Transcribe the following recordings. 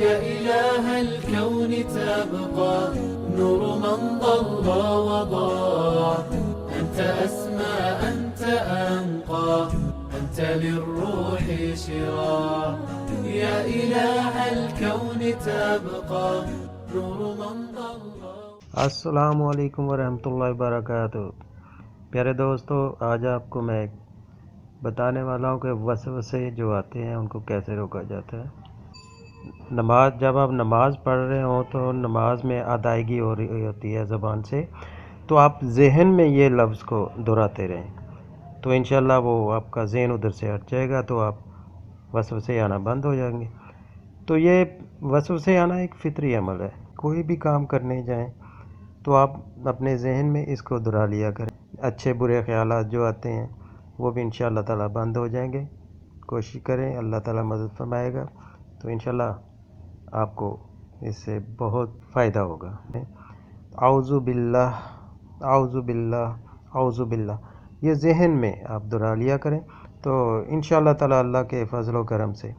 يا إله الكون تبقى نور من ضل وضاع. أنت أسمى أنت أنقى أنت للروح شراع. يا إله الكون تبقى نور من ضل. السلام علیکم ورحمۃ اللہ وبرکاتہ۔ پیارے دوستو، آج آپ کو میں بتانے والا ہوں کہ وسوسے جو آتے ہیں ان کو کیسے روکا جاتا ہے۔ جب آپ نماز پڑھ رہے ہوں تو نماز میں ادائیگی ہو رہی ہوتی ہے زبان سے، تو آپ ذہن میں یہ لفظ کو دہراتے رہیں تو انشاءاللہ وہ آپ کا ذہن ادھر سے ہٹ جائے گا، تو آپ وسوسے آنا بند ہو جائیں گے۔ تو یہ وسوسے آنا ایک فطری عمل ہے۔ کوئی بھی کام کرنے جائیں تو آپ اپنے ذہن میں اس کو دہرا لیا کریں۔ اچھے برے خیالات جو آتے ہیں وہ بھی انشاءاللہ تعالیٰ بند ہو جائیں گے۔ کوشش کریں، اللہ تعالیٰ مدد فرمائے گا، تو انشاءاللہ آپ کو اس سے بہت فائدہ ہوگا۔ اعوذ باللہ، اعوذ باللہ، اعوذ باللہ، یہ ذہن میں آپ دہرا لیا کریں تو انشاءاللہ تعالیٰ اللہ کے فضل و کرم سے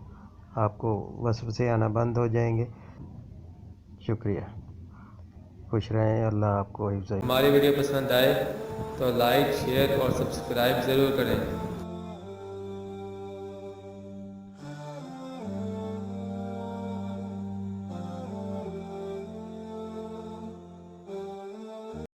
آپ کو وسوسے آنا بند ہو جائیں گے۔ شکریہ، خوش رہیں، اللہ آپ کو حفظ۔ ہماری ویڈیو پسند آئے تو لائک، شیئر اور سبسکرائب ضرور کریں۔